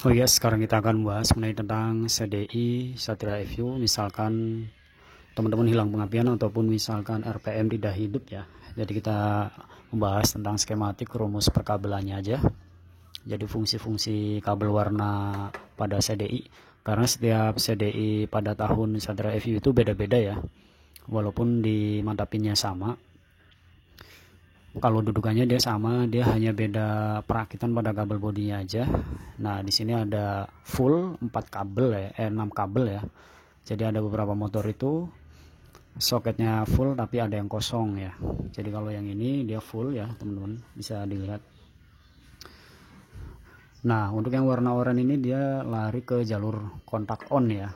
Oh ya, sekarang kita akan bahas mengenai tentang CDI, Satria FU, misalkan teman-teman hilang pengapian ataupun misalkan RPM tidak hidup ya. Jadi kita membahas tentang skematik rumus perkabelannya aja. Jadi fungsi-fungsi kabel warna pada CDI. Karena setiap CDI pada tahun Satria FU itu beda-beda ya. Walaupun dimantapinnya sama, kalau dudukannya dia sama, dia hanya beda perakitan pada kabel bodinya aja. Nah, di sini ada full 4 kabel ya, 6 kabel ya. Jadi ada beberapa motor itu soketnya full tapi ada yang kosong ya. Jadi kalau yang ini dia full ya, teman-teman bisa dilihat. Nah, untuk yang warna oranye ini dia lari ke jalur kontak on ya.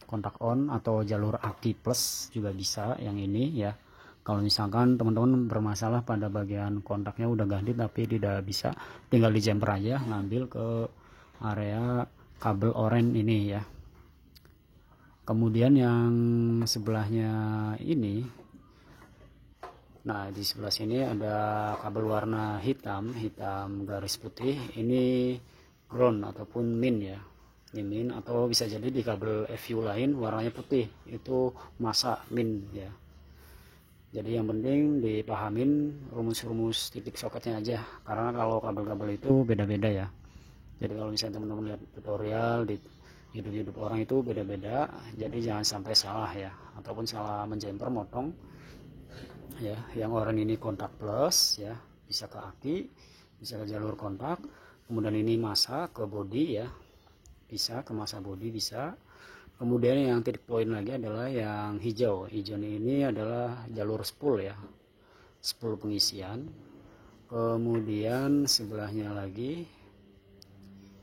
Kontak on atau jalur aki plus juga bisa yang ini ya. Kalau misalkan teman-teman bermasalah pada bagian kontaknya udah ganti tapi tidak bisa, tinggal di jumper aja, ngambil ke area kabel oranye ini ya. Kemudian yang sebelahnya ini, nah di sebelah sini ada kabel warna hitam garis putih, ini ground ataupun min ya. Ini min, atau bisa jadi di kabel FU lain warnanya putih, itu masa min ya. Jadi yang penting dipahamin rumus-rumus titik soketnya aja, karena kalau kabel-kabel itu beda-beda ya. Jadi kalau misalnya teman-teman lihat tutorial di YouTube orang itu beda-beda, jadi jangan sampai salah ya, ataupun salah menjumper motong ya. Yang oranye ini kontak plus ya, bisa ke aki, bisa ke jalur kontak. Kemudian ini masa ke body ya, bisa ke masa body bisa. Kemudian yang titik poin lagi adalah yang hijau. Hijau ini adalah jalur spool ya, spool pengisian. Kemudian sebelahnya lagi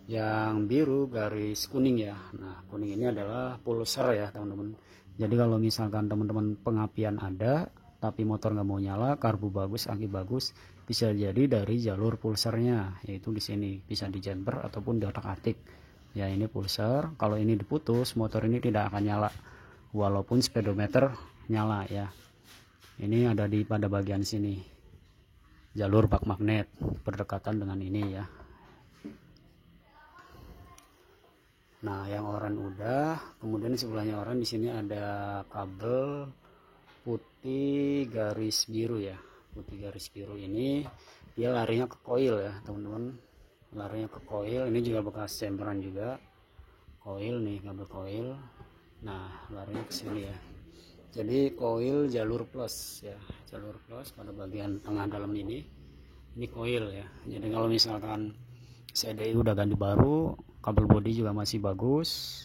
yang biru garis kuning ya. Nah, kuning ini adalah pulser ya, teman-teman. Jadi kalau misalkan teman-teman pengapian ada tapi motor nggak mau nyala, karbu bagus, aki bagus, bisa jadi dari jalur pulsernya, yaitu di sini bisa di jumper ataupun di otak-atik. Ya, ini pulser. Kalau ini diputus, motor ini tidak akan nyala walaupun speedometer nyala ya. Ini ada di pada bagian sini, jalur bak magnet berdekatan dengan ini ya. Nah, yang oranye udah, kemudian sebelahnya oranye di sini ada kabel putih garis biru ya. Putih garis biru ini dia larinya ke coil ya, teman-teman. Larinya ke coil, ini juga bekas jumperan juga. Coil nih, kabel coil. Nah, larinya ke sini ya. Jadi coil jalur plus ya, jalur plus pada bagian tengah dalam ini. Ini coil ya. Jadi kalau misalkan CDI udah ganti baru, kabel bodi juga masih bagus,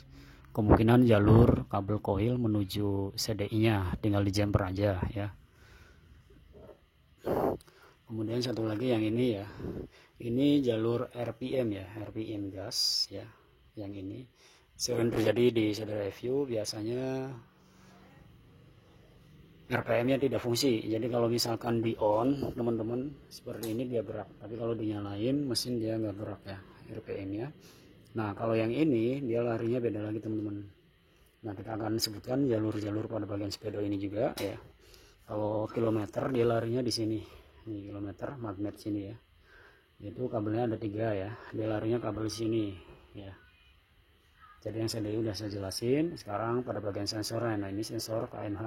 kemungkinan jalur kabel coil menuju CDI-nya tinggal di jumper aja ya. Kemudian satu lagi yang ini ya, ini jalur RPM ya, RPM gas ya, yang ini sering terjadi di Satria FU. Biasanya RPM-nya tidak fungsi, jadi kalau misalkan di on teman-teman seperti ini dia gerak, tapi kalau dinyalain mesin dia nggak gerak ya, RPM-nya. Nah, kalau yang ini dia larinya beda lagi teman-teman. Nah, kita akan sebutkan jalur-jalur pada bagian speedo ini juga ya. Kalau kilometer dia larinya di sini, ini kilometer magnet sini ya. Itu kabelnya ada 3 ya, dia larinya kabel sini ya. Jadi yang tadi udah saya jelasin. Sekarang pada bagian sensornya, nah ini sensor KNH.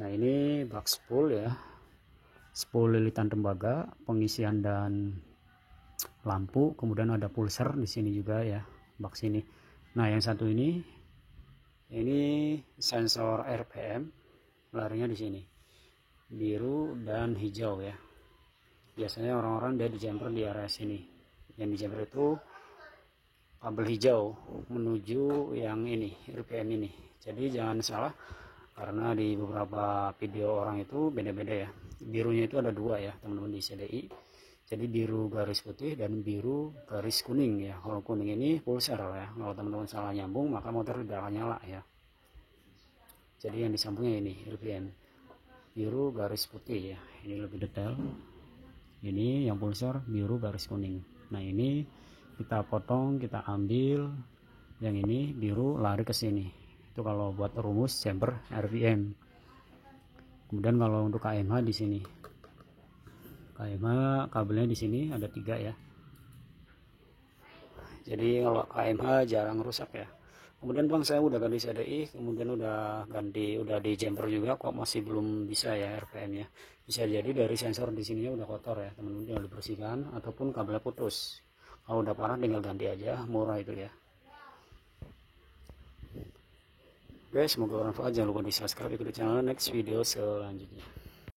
Nah, ini bak spool ya, spool lilitan tembaga, pengisian dan lampu. Kemudian ada pulser di sini juga ya, bak sini. Nah, yang satu ini sensor RPM, larinya di sini, biru dan hijau ya. Biasanya orang-orang dia di jumper di area sini. Yang di jumper itu kabel hijau menuju yang ini, RPM ini. Jadi jangan salah, karena di beberapa video orang itu beda-beda ya. Birunya itu ada 2 ya, teman-teman, di CDI. Jadi biru garis putih dan biru garis kuning ya. Kalau kuning ini pulser ya. Kalau teman-teman salah nyambung maka motor tidak akan nyala ya. Jadi yang disambungnya ini RPM, biru garis putih ya. Ini lebih detail. Ini yang pulser biru garis kuning. Nah, ini kita potong, kita ambil yang ini biru lari ke sini. Itu kalau buat rumus jumper RPM. Kemudian kalau untuk KMH di sini, KMH kabelnya di sini ada 3 ya. Jadi kalau KMH jarang rusak ya. Kemudian bang, saya udah ganti CDI, kemudian udah di jumper juga, kok masih belum bisa ya RPM ya. Bisa jadi dari sensor di sini udah kotor ya teman-teman, tinggal dibersihkan, ataupun kabelnya putus. Kalau udah parah tinggal ganti aja, murah itu ya. Oke, semoga bermanfaat. Jangan lupa di subscribe, ikuti channel next video selanjutnya.